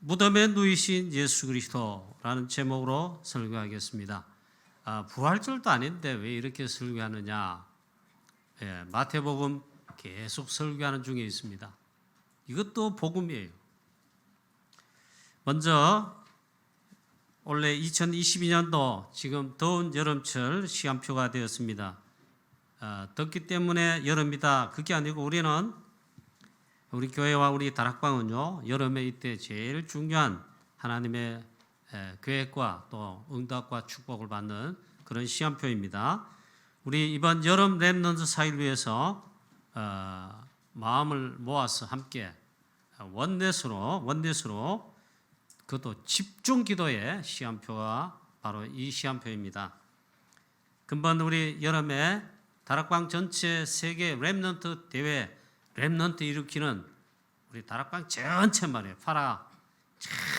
무덤에 누이신 예수 그리스도라는 제목으로 설교하겠습니다. 부활절도 아닌데 왜 이렇게 설교하느냐? 마태복음 계속 설교하는 중에 있습니다. 이것도 복음이에요. 먼저 원래 2022년도 지금 더운 여름철 시간표가 되었습니다. 덥기 때문에 여름이다. 그게 아니고 우리 교회와 우리 다락방은요, 여름에 이때 제일 중요한 하나님의 계획과 또 응답과 축복을 받는 그런 시간표입니다. 우리 이번 여름 렘넌트 사역을 위해서 마음을 모아서 함께 원넷으로 그것도 집중 기도의 시간표가 바로 이 시간표입니다. 금번 우리 여름에 다락방 전체 세계 렘넌트 대회 렘넌트 일으키는 우리 다락방 전체 말이에요. 파라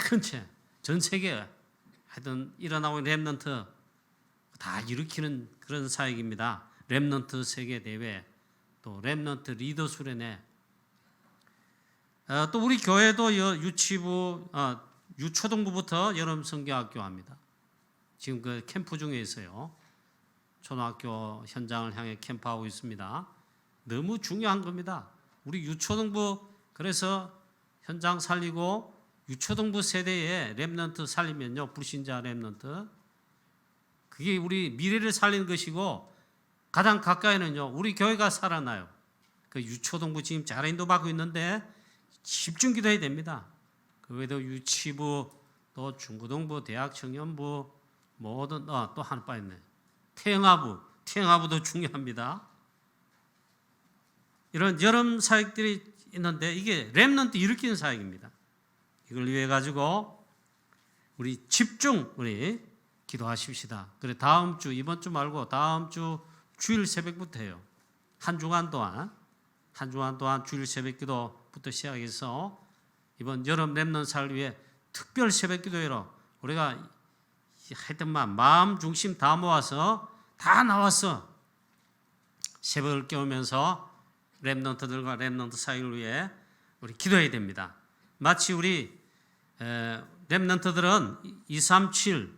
전체 전 세계 하여튼 일어나고 있는 렘넌트 다 일으키는 그런 사역입니다. 렘넌트 세계 대회 또 렘넌트 리더 수련회 또 우리 교회도 유초등부부터 여름 성경학교 합니다. 지금 그 캠프 중에 있어요. 초등학교 현장을 향해 캠프하고 있습니다. 너무 중요한 겁니다. 우리 유초등부 그래서 현장 살리고 유초등부 세대의 렘넌트 살리면요, 불신자 렘넌트 그게 우리 미래를 살리는 것이고 가장 가까이는요 우리 교회가 살아나요. 그 유초등부 지금 잘 인도받고 있는데 집중 기도해야 됩니다. 그 외에도 유치부 또 중고등부 대학 청년부 모든 또 하나 빠졌네. 태영아부도 중요합니다. 이런 여름 사역들이 있는데 이게 렘넌트 일으키는 사역입니다. 이걸 위해 가지고 우리 집중 기도하십시다. 그래 다음 주 이번 주 말고 다음 주 주일 새벽부터 해요. 한 주간 동안 주일 새벽 기도부터 시작해서 이번 여름 렘넌트 사역을 위해 특별 새벽 기도회로 우리가 하여튼만 마음 중심 다 모아서 다 나와서 새벽을 깨우면서 렘넌트들과 렘넌트 사역을 위해 우리 기도해야 됩니다. 마치 우리 렘넌트들은 237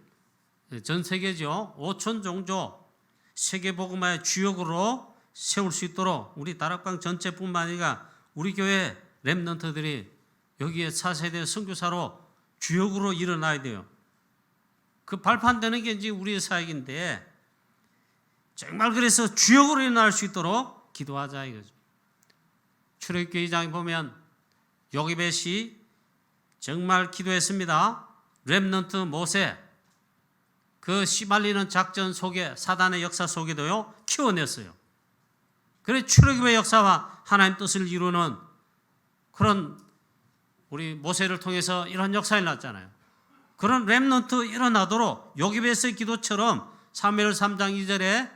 전 세계죠. 5천 종족 세계복음화의 주역으로 세울 수 있도록 우리 다락방 전체뿐만 아니라 우리 교회 렘넌트들이 여기에 4세대 선교사로 주역으로 일어나야 돼요. 그 발판되는 게 이제 우리의 사역인데 정말 그래서 주역으로 일어날 수 있도록 기도하자 이거죠. 출애굽기 2장에 보면 요기벳이 정말 기도했습니다. 렘넌트 모세 그 씨말리는 작전 속에 사단의 역사 속에도요 키워냈어요. 그래 출애굽의 역사와 하나님 뜻을 이루는 그런 우리 모세를 통해서 이런 역사가 일어났잖아요. 그런 렘넌트 일어나도록 요기벳의 기도처럼 사무엘 3장 2절에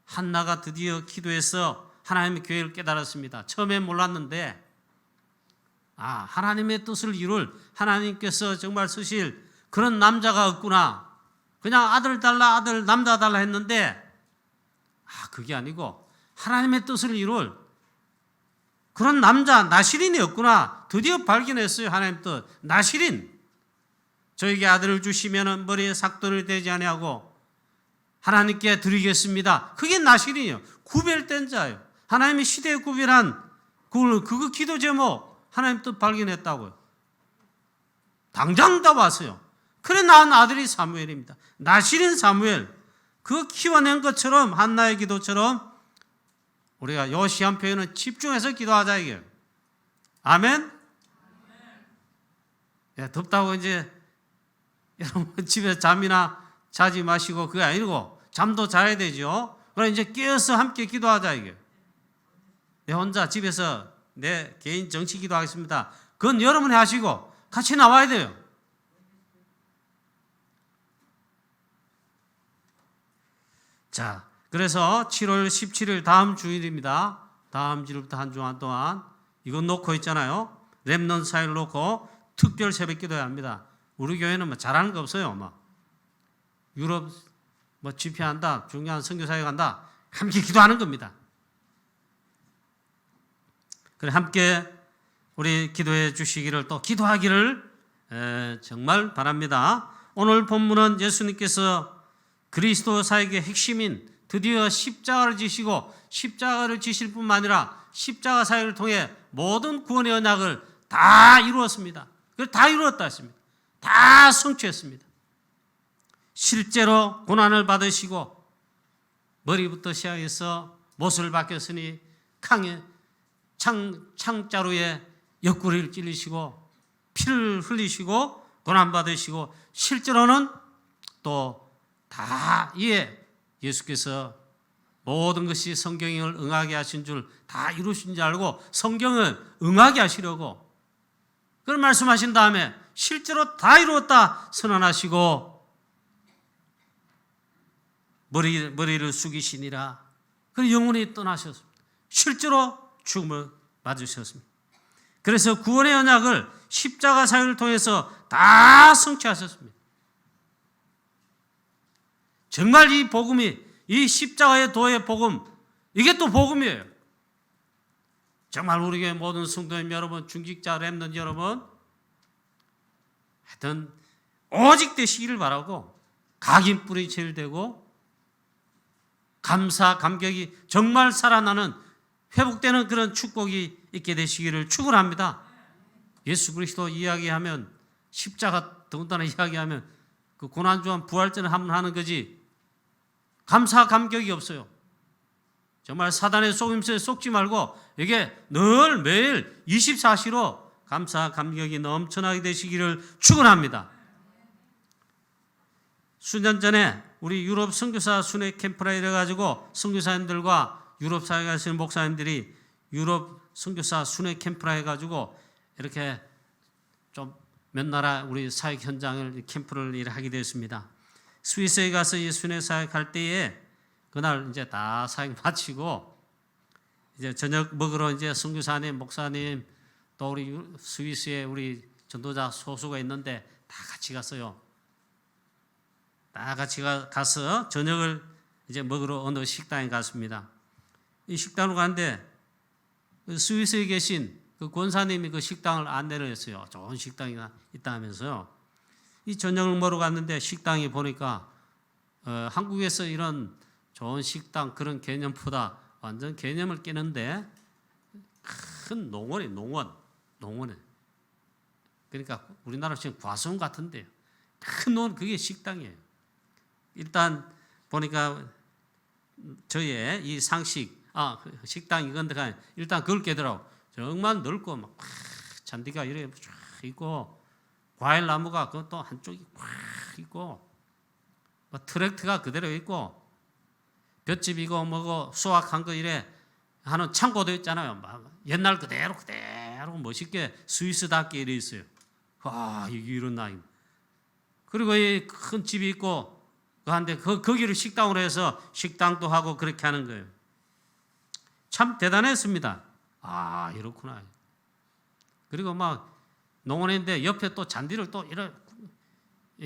한나가 드디어 기도해서 하나님의 교회를 깨달았습니다. 처음엔 몰랐는데 하나님의 뜻을 이룰 하나님께서 정말 쓰실 그런 남자가 없구나. 그냥 아들 달라 남자 달라 했는데 그게 아니고 하나님의 뜻을 이룰 그런 남자 나시린이 없구나. 드디어 발견했어요. 하나님 뜻 나시린. 저에게 아들을 주시면 머리에 삭도를 대지 아니하고 하나님께 드리겠습니다. 그게 나시린이에요. 구별된 자예요. 하나님의 시대에 구별한 그거 기도 제목 하나님 뜻 발견했다고요. 당장 다 왔어요. 그래 낳은 아들이 사무엘입니다. 나시린 사무엘 그 키워낸 것처럼 한나의 기도처럼 우리가 요 시간표에는 집중해서 기도하자 이게요. 아멘? 덥다고 이제 여러분 집에 잠이나 자지 마시고 그게 아니고 잠도 자야 되죠. 그럼 이제 깨어서 함께 기도하자 이게. 내 혼자 집에서 내 개인 정치 기도하겠습니다. 그건 여러분이 하시고 같이 나와야 돼요. 자, 그래서 7월 17일 다음 주일입니다. 다음 주일부터 한 주간 동안 이거 놓고 있잖아요. 렘넌트 사역을 놓고 특별 새벽 기도해야 합니다. 우리 교회는 잘하는 거 없어요. 유럽 집회한다, 중요한 선교사역 한다, 함께 기도하는 겁니다. 그래 함께 우리 기도해 주시기를 또 기도하기를 정말 바랍니다. 오늘 본문은 예수님께서 그리스도 사역의 핵심인 드디어 십자가를 지시고 십자가를 지실 뿐만 아니라 십자가 사역을 통해 모든 구원의 언약을 다 이루었습니다. 그걸 다 이루었다 했습니다. 다 성취했습니다. 실제로 고난을 받으시고 머리부터 시작해서 못을 박혔으니 창자루에 옆구리를 찔리시고 피를 흘리시고 고난받으시고 실제로는 또 다 이에 예수께서 모든 것이 성경을 응하게 하신 줄 다 이루신 줄 알고 성경을 응하게 하시려고 그걸 말씀하신 다음에 실제로 다 이루었다 선언하시고 머리를 숙이시니라. 그리고 영원히 떠나셨습니다. 실제로 죽음을 맞으셨습니다. 그래서 구원의 언약을 십자가 사역을 통해서 다 성취하셨습니다. 정말 이 복음이 이 십자가의 도의 복음 이게 또 복음이에요. 정말 우리 교회 모든 성도님 여러분 중직자 렘넌트 여러분 하여튼 오직 되시기를 바라고 각인뿔이 제일 되고 감사 감격이 정말 살아나는 회복되는 그런 축복이 있게 되시기를 축원합니다. 예수 그리스도 이야기하면 십자가 더군다나 이야기하면 그 고난주한 부활전을 한번 하는 거지 감사 감격이 없어요. 정말 사단의 속임수에 속지 말고 이게 늘 매일 24시로 감사 감격이 넘쳐나게 되시기를 축원합니다. 수년 전에 우리 유럽 선교사 순회 캠프라 이래가지고 선교사님들과 유럽 사역에 가시는 목사님들이 유럽 선교사 순회 캠프라 해가지고 이렇게 좀 몇 나라 우리 사역 현장을 캠프를 하게 되었습니다. 스위스에 가서 이 순회 사역할 때에 그날 이제 다 사역 마치고 이제 저녁 먹으러 이제 선교사님, 목사님 또 우리 스위스에 우리 전도자 소수가 있는데 다 같이 갔어요. 다 같이 가서 저녁을 이제 먹으러 어느 식당에 갔습니다. 이 식당으로 가는데 스위스에 계신 그 권사님이 그 식당을 안내를 했어요. 좋은 식당이 있다 하면서요. 이 저녁을 먹으러 갔는데 식당에 보니까 한국에서 이런 좋은 식당 그런 개념보다 완전 개념을 깨는데 큰 농원에 그러니까 우리나라 지금 과수원 같은데요. 큰 농원 그게 식당이에요. 일단 보니까 저의 이 상식 식당 이건데 일단 그걸 깨더라고. 정말 넓고 막 잔디가 이렇게 쫙 있고 과일 나무가 그것도 한쪽이 꽉 있고 트랙터가 그대로 있고 볏짚이고 뭐고 수확한 거 이래 하는 창고도 있잖아요. 막 옛날 그대로 멋있게 스위스답게 이래 있어요. 와 이게 이런 나이. 그리고 이 큰 집이 있고 그한데 거기를 식당으로 해서 식당도 하고 그렇게 하는 거예요. 참 대단했습니다. 아 이렇구나. 그리고 막 농원인데 옆에 또 잔디를 또 이런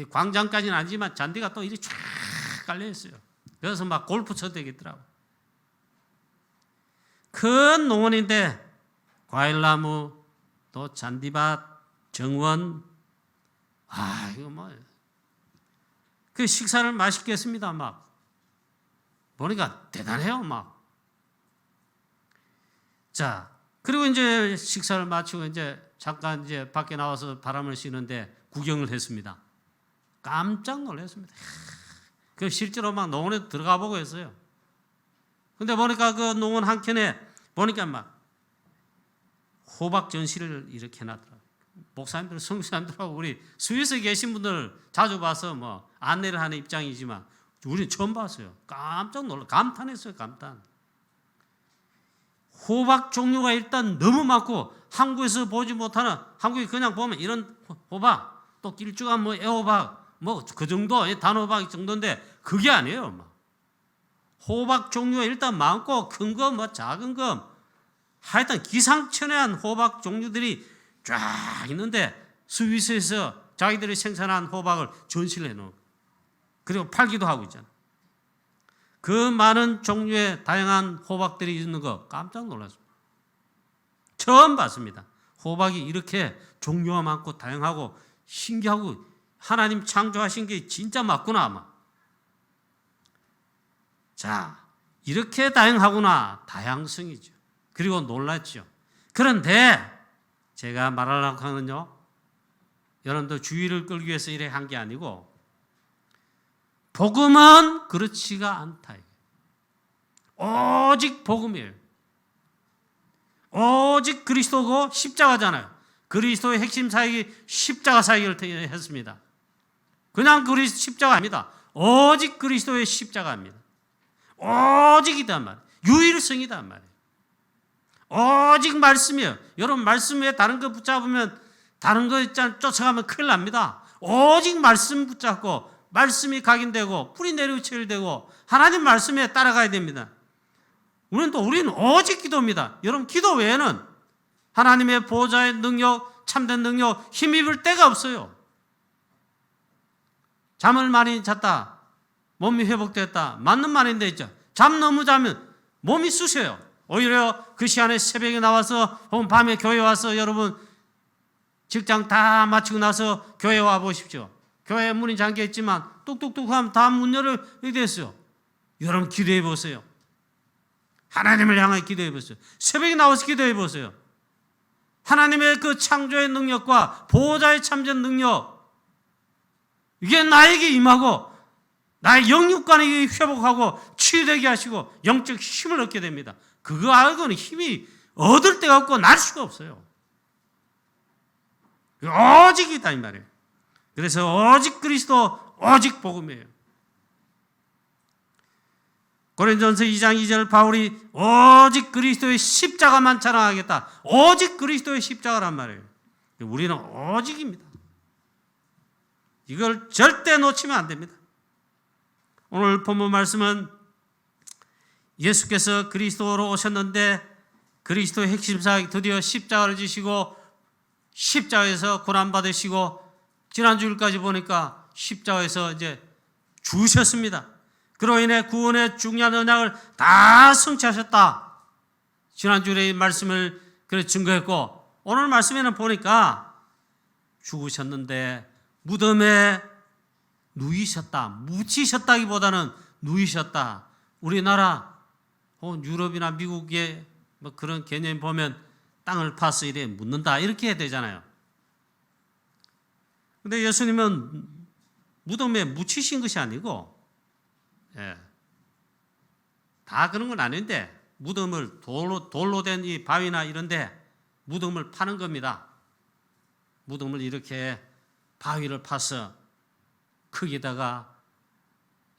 광장까지는 아니지만 잔디가 또 이렇게 쫙 깔려 있어요. 그래서 막 골프 쳐도 되겠더라고. 큰 농원인데 과일나무 또 잔디밭 정원 이거 뭐 그 식사를 맛있게 했습니다. 막 보니까 대단해요. 막 자 그리고 이제 식사를 마치고 이제 잠깐 이제 밖에 나와서 바람을 쐬는데 구경을 했습니다. 깜짝 놀랐습니다. 그 실제로 막 농원에 들어가 보고 했어요. 근데 보니까 그 농원 한켠에 보니까 막 호박 전시를 이렇게 해놨더라고요. 목사님들, 선교사님들하고 우리 스위스에 계신 분들 자주 봐서 뭐 안내를 하는 입장이지만 우리는 처음 봤어요. 깜짝 놀라 감탄했어요. 감탄. 호박 종류가 일단 너무 많고 한국에서 보지 못하는 한국에 그냥 보면 이런 호박 또 길쭉한 뭐 애호박 뭐 그 정도 단호박 정도인데 그게 아니에요. 막. 호박 종류가 일단 많고 큰 거 뭐 작은 거 하여튼 기상천외한 호박 종류들이 쫙 있는데 스위스에서 자기들이 생산한 호박을 전시를 해놓은 그리고 팔기도 하고 있잖아. 그 많은 종류의 다양한 호박들이 있는 거 깜짝 놀랐습니다. 처음 봤습니다. 호박이 이렇게 종류가 많고 다양하고 신기하고 하나님 창조하신 게 진짜 맞구나 아마. 자, 이렇게 다양하구나. 다양성이죠. 그리고 놀랐죠. 그런데 제가 말하려고 하는요, 여러분들 주의를 끌기 위해서 이래 한 게 아니고 복음은 그렇지가 않다. 오직 복음이에요. 오직 그리스도고 십자가잖아요. 그리스도의 핵심 사역이 십자가 사역을 했습니다. 그냥 그리스도 십자가 아닙니다. 오직 그리스도의 십자가입니다. 오직이단 말이에요. 유일성이단 말이에요. 오직 말씀이에요. 여러분 말씀 외에 다른 거 붙잡으면 다른 거 쫓아가면 큰일 납니다. 오직 말씀 붙잡고 말씀이 각인되고 뿌리 내리고 체일되고 하나님 말씀에 따라가야 됩니다. 우리는 오직 기도입니다. 여러분 기도 외에는 하나님의 보좌의 능력, 참된 능력, 힘입을 데가 없어요. 잠을 많이 잤다. 몸이 회복됐다. 맞는 말인데 있죠. 잠 너무 자면 몸이 쑤셔요. 오히려 그 시간에 새벽에 나와서 혹은 밤에 교회 와서 여러분 직장 다 마치고 나서 교회 와 보십시오. 교회 문이 잠겨 있지만 뚝뚝뚝 하면 다 문 열게 됐어요. 여러분 기도해 보세요. 하나님을 향해 기도해 보세요. 새벽에 나와서 기도해 보세요. 하나님의 그 창조의 능력과 보호자의 참전 능력, 이게 나에게 임하고 나의 영육간이 회복하고 치유되게 하시고 영적 힘을 얻게 됩니다. 그거 알고는 힘이 얻을 데가 없고 날 수가 없어요. 오직이다 이 말이에요. 그래서 오직 그리스도, 오직 복음이에요. 고린도전서 2장 2절 바울이 오직 그리스도의 십자가만 자랑하겠다. 오직 그리스도의 십자가란 말이에요. 우리는 오직입니다. 이걸 절대 놓치면 안 됩니다. 오늘 본문 말씀은 예수께서 그리스도로 오셨는데 그리스도의 핵심 사역이 드디어 십자가를 지시고 십자가에서 고난받으시고 지난주일까지 보니까 십자가에서 이제 죽으셨습니다. 그로 인해 구원의 중요한 언약을 다 성취하셨다. 지난주에 말씀을 그래 증거했고 오늘 말씀에는 보니까 죽으셨는데 무덤에 누이셨다. 묻히셨다기보다는 누이셨다. 우리나라 혹은 유럽이나 미국의 뭐 그런 개념 보면 땅을 파서 이래 묻는다 이렇게 해야 되잖아요. 근데 예수님은 무덤에 묻히신 것이 아니고 다 그런 건 아닌데 무덤을 돌로 된 이 바위나 이런데 무덤을 파는 겁니다. 무덤을 이렇게 바위를 파서 거기다가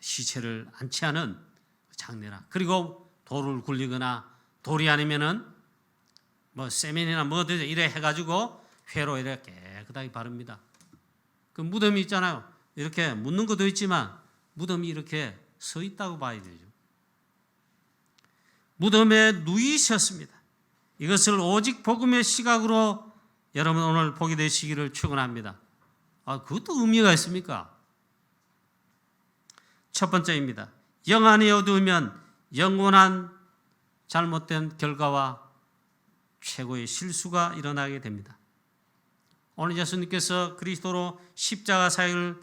시체를 안치하는 장례나 그리고 돌을 굴리거나 돌이 아니면은 뭐 세면이나 뭐든 이래 해가지고 회로 이렇게 깨끗하게 바릅니다. 그 무덤이 있잖아요. 이렇게 묻는 것도 있지만 무덤이 이렇게 서 있다고 봐야 되죠. 무덤에 누이셨습니다. 이것을 오직 복음의 시각으로 여러분 오늘 보게 되시기를 축원합니다. 그것도 의미가 있습니까? 첫 번째입니다. 영 안에 어두우면 영원한 잘못된 결과와 최고의 실수가 일어나게 됩니다. 오늘 예수님께서 그리스도로 십자가 사역을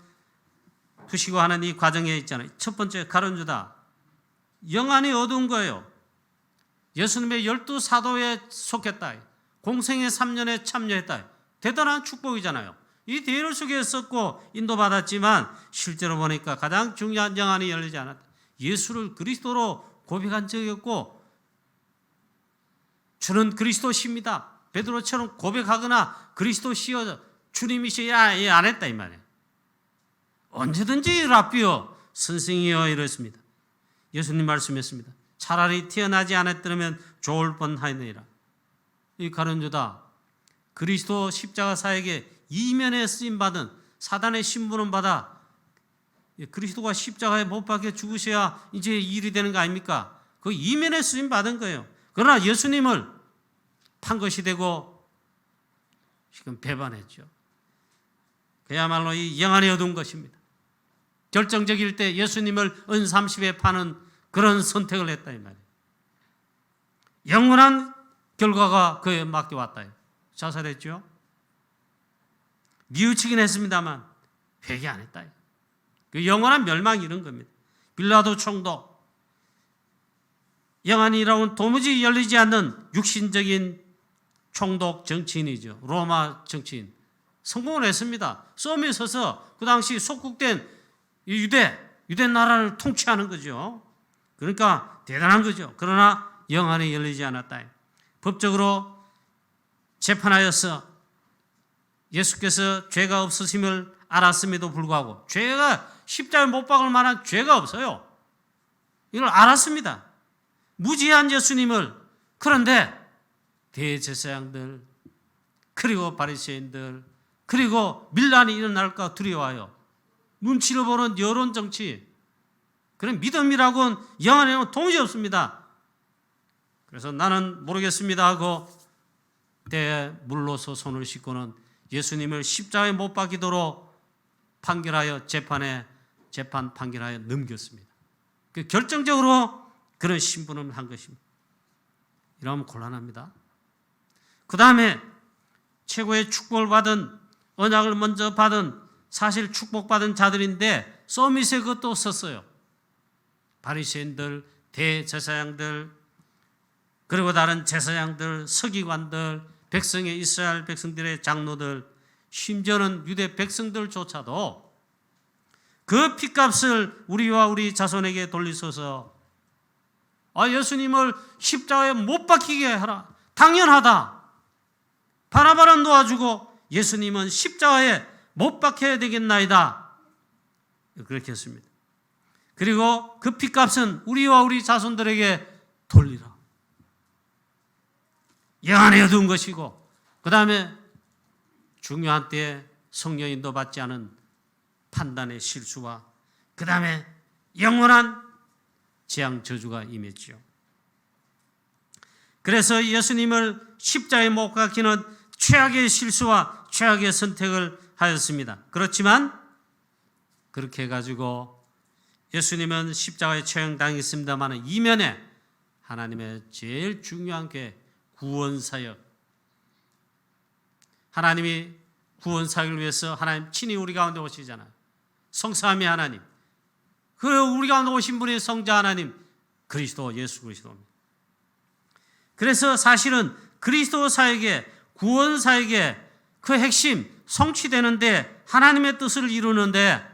두시고 하는 이 과정에 있잖아요. 첫 번째 가룟유다. 영 안이 어두운 거예요. 예수님의 12사도에 속했다. 공생의 3년에 참여했다. 대단한 축복이잖아요. 이 대열 속에 썼고 인도받았지만 실제로 보니까 가장 중요한 영 안이 열리지 않았다. 예수를 그리스도로 고백한 적이 없고 저는 그리스도십니다. 베드로처럼 고백하거나 그리스도시여 주님이시여 안 했다 이 말이에요. 언제든지 랍비여 선생이여 이랬습니다. 예수님 말씀했습니다. 차라리 태어나지 않았더라면 좋을 뻔하였느니라. 이 가룟유다 그리스도 십자가 사역에 이면에 쓰임받은 사단의 신분을 받아 그리스도가 십자가에 못 박혀 죽으셔야 이제 일이 되는 거 아닙니까? 그 이면에 쓰임받은 거예요. 그러나 예수님을 판 것이 되고 지금 배반했죠. 그야말로 이 영안에 어두운 것입니다. 결정적일 때 예수님을 은30에 파는 그런 선택을 했다 이 말이에요. 영원한 결과가 그에 맡겨왔다. 자살했죠. 뉘우치긴 했습니다만 회개 안 했다. 그 영원한 멸망이 이런 겁니다. 빌라도 총독, 영안이라고는 도무지 열리지 않는 육신적인 총독 정치인이죠. 로마 정치인. 성공을 했습니다. 썸에 서서 그 당시 속국된 유대 나라를 통치하는 거죠. 그러니까 대단한 거죠. 그러나 영안이 열리지 않았다. 법적으로 재판하여서 예수께서 죄가 없으심을 알았음에도 불구하고, 죄가 십자가에 못 박을 만한 죄가 없어요. 이걸 알았습니다. 무지한 예수님을. 그런데 대제사장들, 그리고 바리새인들, 그리고 밀란이 일어날까 두려워요. 눈치를 보는 여론 정치, 그런 믿음이라고는 영안에는 도무지 없습니다. 그래서 나는 모르겠습니다 하고 대물로서 손을 씻고는 예수님을 십자가에 못 박이도록 판결하여 재판 판결하여 넘겼습니다. 그 결정적으로 그런 신분을 한 것입니다. 이러면 곤란합니다. 그 다음에 최고의 축복을 받은, 언약을 먼저 받은, 사실 축복받은 자들인데 서밋에 그것도 썼어요. 바리새인들, 대제사장들, 그리고 다른 제사장들, 서기관들, 백성의 이스라엘 백성들의 장로들, 심지어는 유대 백성들조차도 그 핏값을 우리와 우리 자손에게 돌리소서. 예수님을 십자가에 못 박히게 하라. 당연하다. 바나바는 놓아주고 예수님은 십자가에 못 박혀야 되겠나이다. 그렇게 했습니다. 그리고 그 핏값은 우리와 우리 자손들에게 돌리라. 영안에 얻은 것이고, 그 다음에 중요한 때에 성령 인도받지 않은 판단의 실수와, 그 다음에 영원한 재앙 저주가 임했지요. 그래서 예수님을 십자가에 못 박히는 최악의 실수와 최악의 선택을 하였습니다. 그렇지만 그렇게 해가지고 예수님은 십자가에 처형당했습니다만 이면에 하나님의 제일 중요한 게 구원사역, 하나님이 구원사역을 위해서 하나님 친히 우리 가운데 오시잖아요. 성삼위 하나님, 그 우리 가운데 오신 분이 성자 하나님 그리스도, 예수 그리스도입니다. 그래서 사실은 그리스도 사역의, 구원 사역의 그 핵심 성취되는데, 하나님의 뜻을 이루는데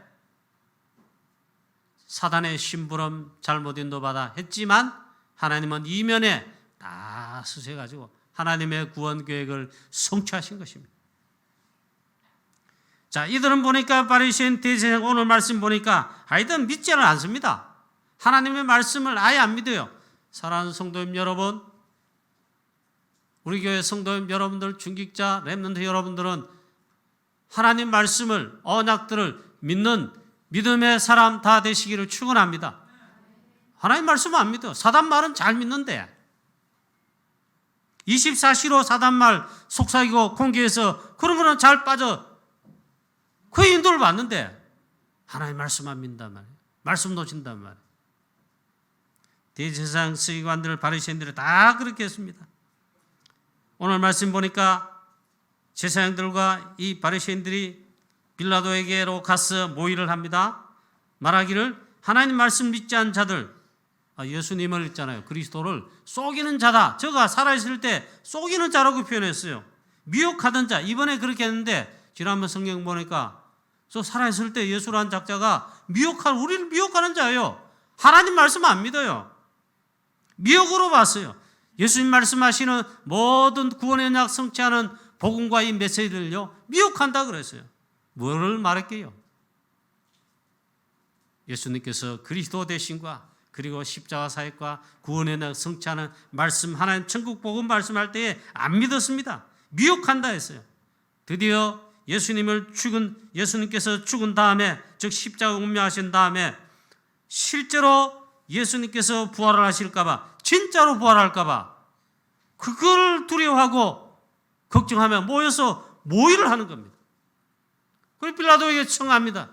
사단의 심부름 잘못 인도받아 했지만 하나님은 이면에 다 쓰셔가지고 하나님의 구원 계획을 성취하신 것입니다. 자, 이들은 보니까 바리새인 대제사장 오늘 말씀 보니까 하여튼 믿지는 않습니다. 하나님의 말씀을 아예 안 믿어요. 사랑하는 성도님 여러분, 우리 교회 성도님 여러분들, 중직자, 렘넌트 여러분들은 하나님 말씀을, 언약들을 믿는 믿음의 사람 다 되시기를 축원합니다. 하나님 말씀은 안 믿어. 사단 말은 잘 믿는데 24시로 사단 말 속삭이고 공개해서 그런 거는 잘 빠져 그 인도를 받는데 하나님 말씀 안 믿는단 말이에요. 말씀 놓친단 말이에요. 대제사장, 서기관들, 바리새인들이 다 그렇게 했습니다. 오늘 말씀 보니까 제사장들과 이 바리새인들이 빌라도에게로 가서 모의를 합니다. 말하기를 하나님 말씀 믿지 않은 자들, 예수님을 있잖아요. 그리스도를 속이는 자다. 저가 살아있을 때 속이는 자라고 표현했어요. 미혹하던 자. 이번에 그렇게 했는데 지난번 성경 보니까 저 살아있을 때 예수라는 작자가 우리를 미혹하는 자예요. 하나님 말씀 안 믿어요. 미혹으로 봤어요. 예수님 말씀하시는 모든 구원의 언약 성취하는 복음과 이 메시지를요 미혹한다 그랬어요. 뭐를 말할게요? 예수님께서 그리스도 되신과 그리고 십자가 사역과 구원의 언약 성취하는 말씀, 하나님 천국 복음 말씀할 때에 안 믿었습니다. 미혹한다 했어요. 드디어 예수님께서 죽은 다음에, 즉 십자가 운명하신 다음에 실제로 예수님께서 부활을 하실까봐, 진짜로 부활할까봐 그걸 두려워하고 걱정하며 모여서 모의를 하는 겁니다. 그리고 빌라도에게 청합니다.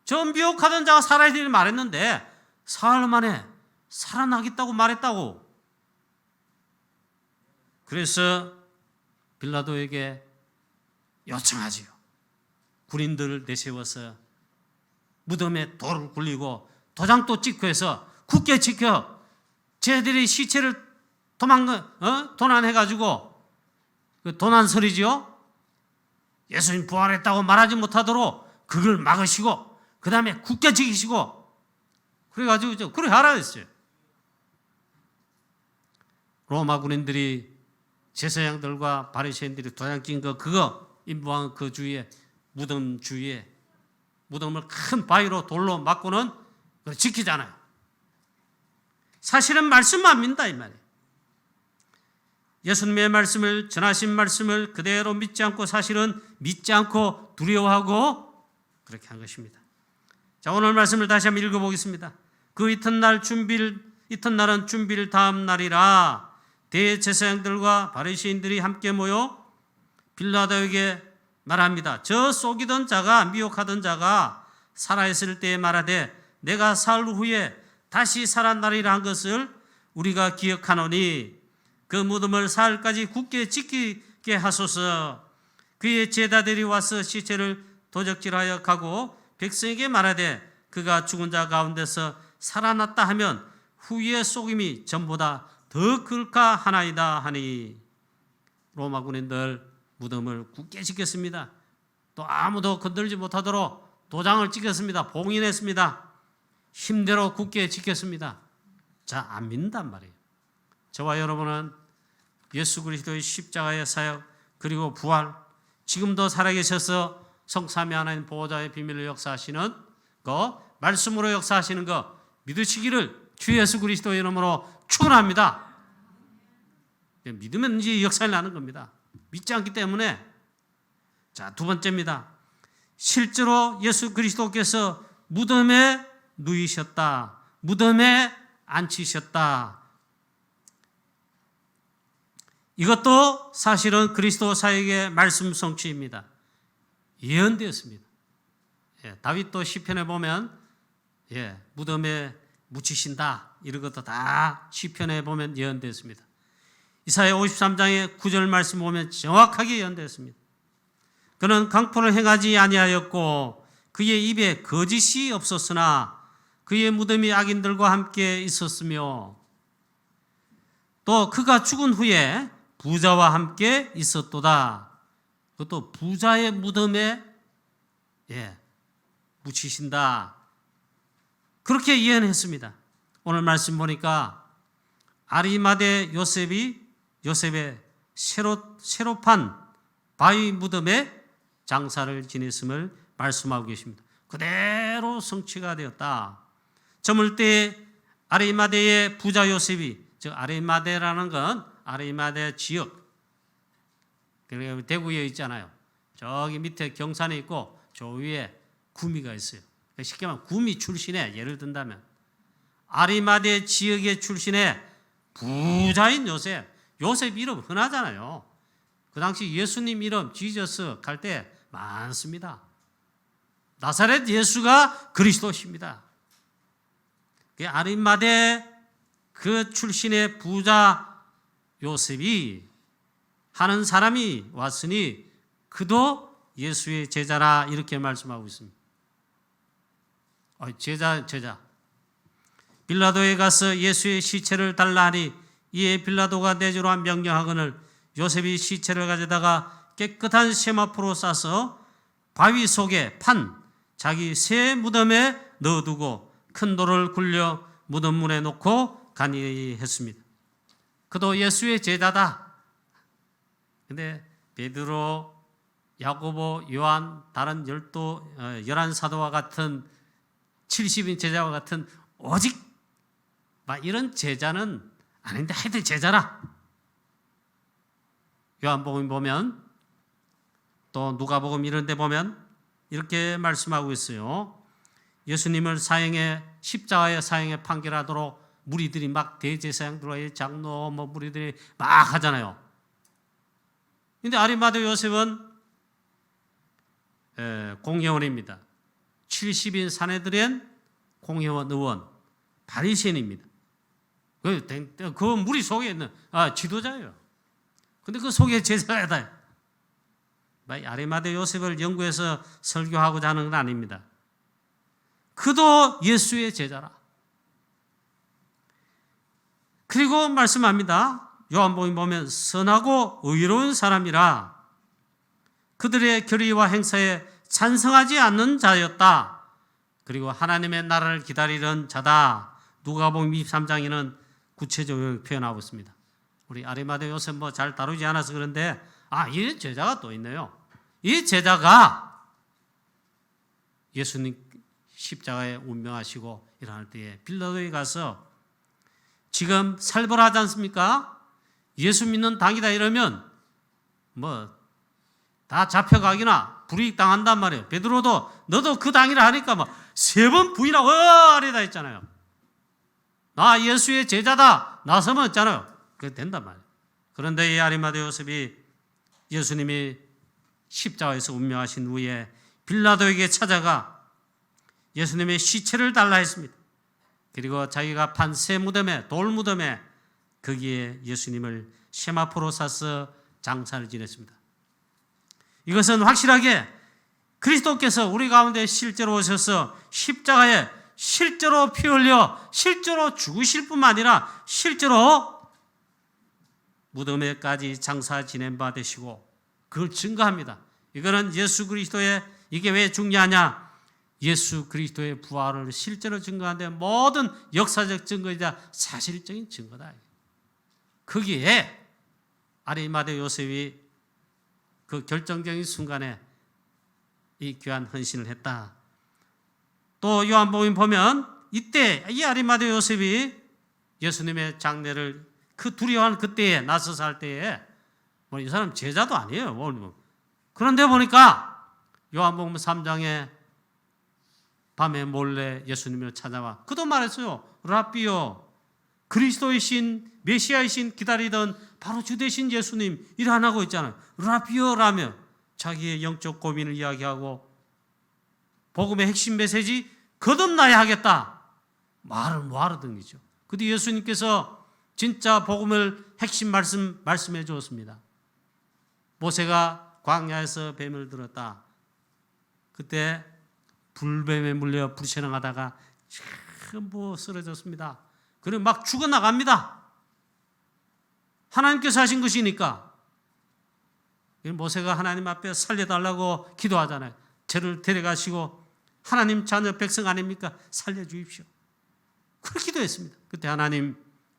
저 미혹하던 자가 살아야 되니 말했는데 사흘 만에 살아나겠다고 말했다고. 그래서 빌라도에게 요청하지요. 군인들을 내세워서 무덤에 돌을 굴리고 도장도 찍고 해서 굳게 지켜 쟤들이 시체를 도난해가지고 그 도난설이지요. 예수님 부활했다고 말하지 못하도록 그걸 막으시고 그 다음에 굳게 지키시고 그래가지고 그렇게 하라 했어요. 로마 군인들이 제사장들과 바리새인들이 도장 찍은 그거 임무한 그 주위에 무덤 주위에 무덤을 큰 바위로 돌로 막고는 지키잖아요. 사실은 말씀 안 믿는다 이 말이에요. 예수님의 말씀을 전하신 말씀을 그대로 믿지 않고 사실은 믿지 않고 두려워하고 그렇게 한 것입니다. 자, 오늘 말씀을 다시 한번 읽어보겠습니다. 그 이튿날은 준비일 다음 날이라 대제사장들과 바리새인들이 함께 모여 빌라도에게 말합니다. 저 속이던 자가 미혹하던 자가 살아있을 때에 말하되 내가 사흘 후에 다시 살아나리라 한 것을 우리가 기억하노니 그 무덤을 사흘까지 굳게 지키게 하소서. 그의 제자들이 와서 시체를 도적질하여 가고 백성에게 말하되 그가 죽은 자 가운데서 살아났다 하면 후의 속임이 전보다 더 클까 하나이다 하니 로마 군인들 무덤을 굳게 지켰습니다. 또 아무도 건들지 못하도록 도장을 찍었습니다. 봉인했습니다. 힘대로 굳게 지켰습니다. 자, 안 믿는단 말이에요. 저와 여러분은 예수 그리스도의 십자가의 사역 그리고 부활 지금도 살아계셔서 성삼위 하나님 보호자의 비밀을 역사하시는 거 말씀으로 역사하시는 거 믿으시기를 주 예수 그리스도의 이름으로 축원합니다. 믿으면 이제 역사를 나는 겁니다. 믿지 않기 때문에. 자, 두 번째입니다. 실제로 예수 그리스도께서 무덤에 누이셨다. 무덤에 앉히셨다. 이것도 사실은 그리스도 사역의 말씀 성취입니다. 예언되었습니다. 다윗도 시편에 보면 무덤에 묻히신다 이런 것도 다 시편에 보면 예언되었습니다. 이사야 53장의 9절 말씀 보면 정확하게 예언되었습니다. 그는 강포를 행하지 아니하였고 그의 입에 거짓이 없었으나 그의 무덤이 악인들과 함께 있었으며 또 그가 죽은 후에 부자와 함께 있었도다. 그것도 부자의 무덤에 묻히신다. 그렇게 예언했습니다. 오늘 말씀 보니까 아리마대 요셉의 새로 판 바위 무덤에 장사를 지냈음을 말씀하고 계십니다. 그대로 성취가 되었다. 저물 때 아리마대의 부자 요셉이, 즉 아리마대라는 건 아리마대 지역, 그리고 대구에 있잖아요. 저기 밑에 경산에 있고 저 위에 구미가 있어요. 쉽게 말하면 구미 출신의, 예를 든다면 아리마대 지역의 출신의 부자인 요셉 이름 흔하잖아요. 그 당시 예수님 이름 지저스 갈 때 많습니다. 나사렛 예수가 그리스도십니다. 아리마대 그 출신의 부자 요셉이 하는 사람이 왔으니 그도 예수의 제자라 이렇게 말씀하고 있습니다. 제자. 빌라도에 가서 예수의 시체를 달라 하니 이에 빌라도가 내주라 명령하거늘 요셉이 시체를 가져다가 깨끗한 세마포로 싸서 바위 속에 판 자기 새 무덤에 넣어두고 큰 돌을 굴려 무덤 문에 놓고 간이히 했습니다. 그도 예수의 제자다. 근데 베드로, 야고보, 요한, 다른 11사도와 같은 70인 제자와 같은 오직 막 이런 제자는 아닌데 하여튼 제자라. 요한복음 보면 또 누가복음 이런 데 보면 이렇게 말씀하고 있어요. 예수님을 십자가의 사형에 판결하도록 무리들이 막 대제사장들과 장로 무리들이 막 하잖아요. 근데 아리마대 요셉은 공회원입니다. 70인 사내들은 공회원 의원, 바리새인입니다. 그 무리 속에 있는 지도자예요. 근데 그 속에 제자가 있다. 아리마대 요셉을 연구해서 설교하고자 하는 건 아닙니다. 그도 예수의 제자라. 그리고 말씀합니다. 요한복음 보면 선하고 의로운 사람이라 그들의 결의와 행사에 찬성하지 않는 자였다. 그리고 하나님의 나라를 기다리는 자다. 누가복음 23장에는 구체적으로 표현하고 있습니다. 우리 아리마대 요셉 잘 다루지 않아서 그런데 이 제자가 또 있네요. 이 제자가 예수님 십자가에 운명하시고 일어날 때에 빌라도에 가서 지금 살벌하지 않습니까? 예수 믿는 당이다 이러면 다 잡혀가기나 불이익 당한단 말이에요. 베드로도 너도 그 당이라 하니까 3번 부인하고 아래다 했잖아요. 나 예수의 제자다 나서면 했잖아요. 그게 된단 말이에요. 그런데 이 아리마대 요셉이 예수님이 십자가에서 운명하신 후에 빌라도에게 찾아가 예수님의 시체를 달라 했습니다. 그리고 자기가 판 새 무덤에 돌 무덤에 거기에 예수님을 세마포로 싸서 장사를 지냈습니다. 이것은 확실하게 그리스도께서 우리 가운데 실제로 오셔서 십자가에 실제로 피 흘려 실제로 죽으실 뿐만 아니라 실제로 무덤에까지 장사 지낸 바 되시고 그걸 증거합니다. 이거는 예수 그리스도의 이게 왜 중요하냐? 예수 그리스도의 부활을 실제로 증거하는데 모든 역사적 증거이자 사실적인 증거다. 거기에 아리마대 요셉이 그 결정적인 순간에 이 귀한 헌신을 했다. 또 요한복음 보면 이때 이 아리마대 요셉이 예수님의 장례를 그 두려워하는 그때에 나서서 할 때에 이 사람 제자도 아니에요. 그런데 보니까 요한복음 3장에 밤에 몰래 예수님을 찾아와 그도 말했어요. 라비요 그리스도이신 메시아이신 기다리던 바로 주 되신 예수님 일 안 하고 있잖아요. 라비요라며 자기의 영적 고민을 이야기하고 복음의 핵심 메시지 거듭나야 하겠다. 말을 뭐하러든지죠. 근데 예수님께서 진짜 복음을 핵심 말씀해 주었습니다. 모세가 광야에서 뱀을 들었다. 그때 불뱀에 물려 불신앙하다가 전부 쓰러졌습니다. 그리고 막 죽어나갑니다. 하나님께서 하신 것이니까. 모세가 하나님 앞에 살려달라고 기도하잖아요. 저를 데려가시고 하나님 자녀 백성 아닙니까? 살려주십시오. 그렇게 기도했습니다. 그때 하나님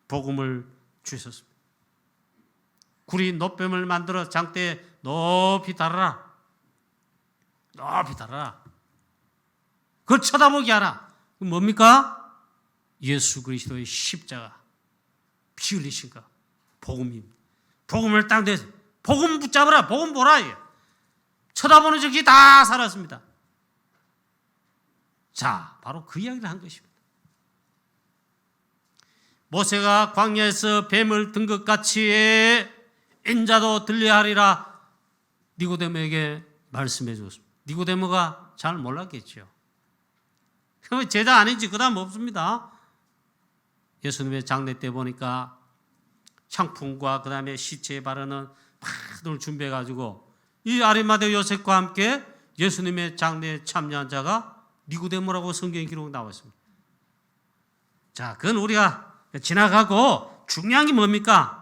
복음을 주셨습니다. 구리 노뱀을 만들어 장대에 높이 달아라. 높이 달아라. 그걸 쳐다보게 하라. 뭡니까? 예수 그리스도의 십자가 피 흘리신 것 복음입니다. 복음을 딱 내서 복음 붙잡으라. 복음 보라. 쳐다보는 적이 다 살았습니다. 자, 바로 그 이야기를 한 것입니다. 모세가 광야에서 뱀을 든 것 같이 인자도 들려야 하리라 니고데모에게 말씀해 주었습니다. 니고데모가 잘 몰랐겠죠. 제자 아닌지 그 다음 없습니다. 예수님의 장례 때 보니까 향품과 그 다음에 시체에 바르는 많은 준비해가지고 이 아리마대 요셉과 함께 예수님의 장례에 참여한 자가 니고데모라고 성경에 기록 나와 있습니다. 자, 그건 우리가 지나가고 중요한 게 뭡니까?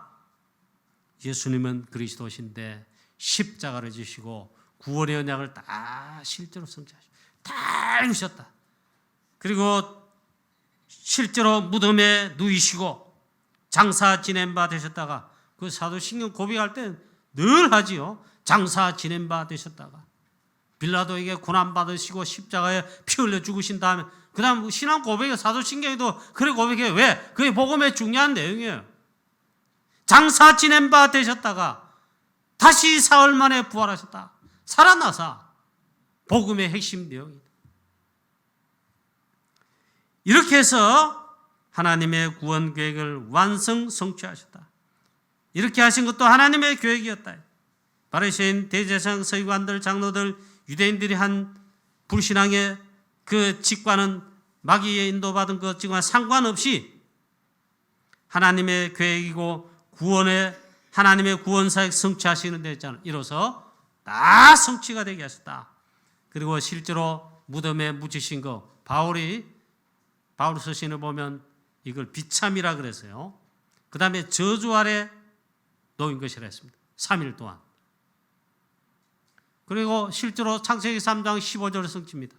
예수님은 그리스도신데 십자가를 지시고 구원의 언약을 다 실제로 성취하시고 다 이루셨다. 그리고 실제로 무덤에 누이시고 장사 지낸 바 되셨다가 그 사도신경 고백할 때 늘 하지요. 장사 지낸 바 되셨다가 빌라도에게 고난 받으시고 십자가에 피 흘려 죽으신 다음에 그 다음 신앙 고백에 사도신경에도 그래 고백해. 왜? 그게 복음의 중요한 내용이에요. 장사 지낸 바 되셨다가 다시 사흘 만에 부활하셨다. 살아나사 복음의 핵심 내용이다. 이렇게 해서 하나님의 구원 계획을 완성 성취하셨다. 이렇게 하신 것도 하나님의 계획이었다. 바리새인 대제사장 서기관들 장로들 유대인들이 한 불신앙의 그 직관은 마귀의 인도받은 것과 상관없이 하나님의 계획이고 구원의 하나님의 구원사역 성취하시는 데 있잖아요. 이로써 다 성취가 되게 하셨다. 그리고 실제로 무덤에 묻히신 거, 바울 서신을 보면 이걸 비참이라 그랬어요. 그 다음에 저주 아래 놓인 것이라 했습니다. 3일 동안. 그리고 실제로 창세기 3장 15절을 성취입니다.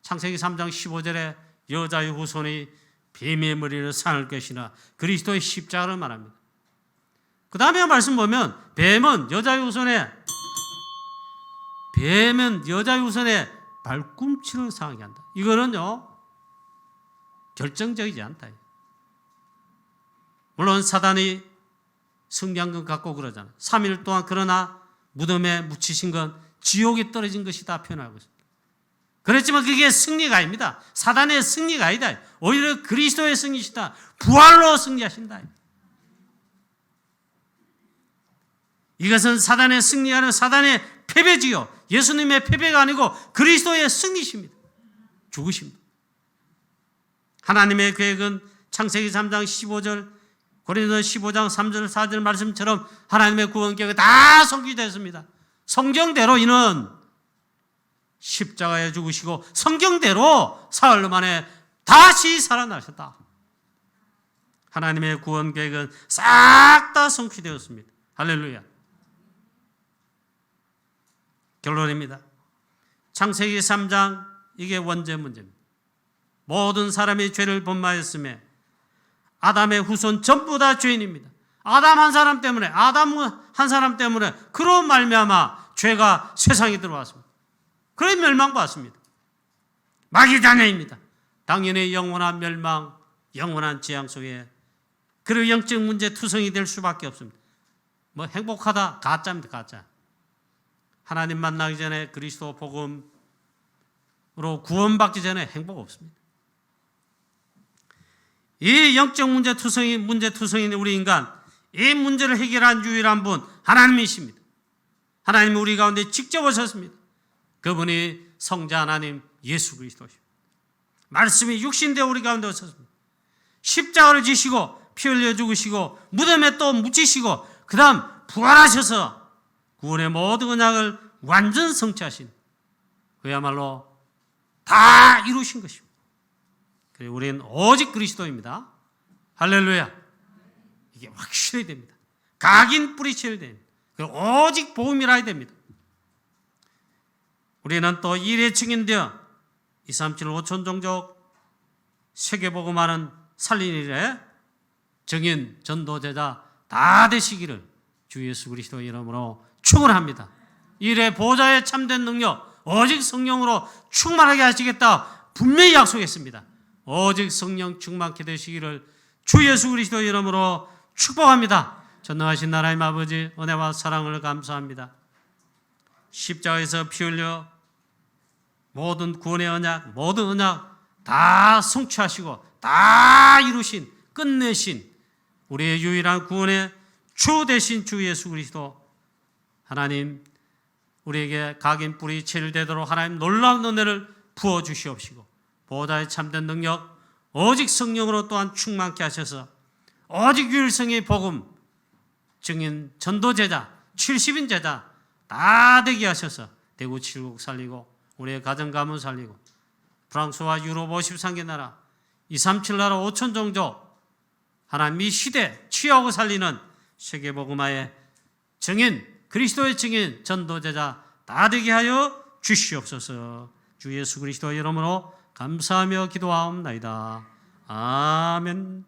창세기 3장 15절에 여자의 후손이 뱀의 머리를 상할 것이나 그리스도의 십자가를 말합니다. 그 다음에 말씀 보면 뱀은 여자의 후손의 발꿈치를 상하게 한다. 이거는요 결정적이지 않다. 물론 사단이 승리한 것 같고 그러잖아요. 3일 동안 그러나 무덤에 묻히신 건 지옥에 떨어진 것이다 표현하고 있습니다. 그렇지만 그게 승리가 아닙니다. 사단의 승리가 아니다. 오히려 그리스도의 승리시다. 부활로 승리하신다. 이것은 사단의 승리가 아니라 사단의 패배지요. 예수님의 패배가 아니고 그리스도의 승리십니다. 죽으십니다. 하나님의 계획은 창세기 3장 15절, 고린도서 15장 3절 4절 말씀처럼 하나님의 구원 계획이 다 성취됐습니다. 성경대로 이는 십자가에 죽으시고 성경대로 사흘 만에 다시 살아나셨다. 하나님의 구원 계획은 싹 다 성취되었습니다. 할렐루야. 결론입니다. 창세기 3장 이게 원죄 문제입니다. 모든 사람이 죄를 범하였음에 아담의 후손 전부 다 죄인입니다. 아담 한 사람 때문에 그로 말미암아 죄가 세상에 들어왔습니다. 그래 멸망받았습니다. 마귀 자녀입니다. 당연히 영원한 멸망, 영원한 재앙 속에 그리고 영적 문제 투성이 될 수밖에 없습니다. 뭐 행복하다 가짜입니다. 가짜. 하나님 만나기 전에 그리스도 복음으로 구원받기 전에 행복 없습니다. 이 영적 문제 투성인 우리 인간, 이 문제를 해결한 유일한 분 하나님이십니다. 하나님이 우리 가운데 직접 오셨습니다. 그분이 성자 하나님 예수 그리스도십니다. 말씀이 육신되어 우리 가운데 오셨습니다. 십자가를 지시고 피 흘려 죽으시고 무덤에 또 묻히시고 그 다음 부활하셔서 구원의 모든 언약을 완전 성취하신 그야말로 다 이루신 것입니다. 그리고 우리는 오직 그리스도입니다. 할렐루야. 이게 확실해야 됩니다. 각인 뿌리쳐야 됩니다. 오직 복음이라 해야 됩니다. 우리는 또 일의 증인되어 237 5천 종족 세계복음하는 살린 일에 증인, 전도제자 다 되시기를 주 예수 그리스도 이름으로 축원합니다. 일의 보좌의 참된 능력 오직 성령으로 충만하게 하시겠다 분명히 약속했습니다. 오직 성령 충만케 되시기를 주 예수 그리스도 이름으로 축복합니다. 전능하신 하나님 아버지 은혜와 사랑을 감사합니다. 십자가에서 피 흘려 모든 구원의 언약, 모든 언약 다 성취하시고 다 이루신, 끝내신 우리의 유일한 구원의 주 되신 주 예수 그리스도 하나님 우리에게 각인 뿌리 체질되도록 하나님 놀라운 은혜를 부어주시옵시고 보좌의 참된 능력 오직 성령으로 또한 충만케 하셔서 오직 유일성의 복음 증인 전도제자 70인 제자 다 되게 하셔서 대구 7국 살리고 우리의 가정 가문 살리고 프랑스와 유럽 53개 나라 237 나라 5천 종족 하나님 이 시대 취하고 살리는 세계복음화의 증인 그리스도의 증인 전도제자 다 되게 하여 주시옵소서. 주 예수 그리스도 이름으로 감사하며 기도하옵나이다. 아멘.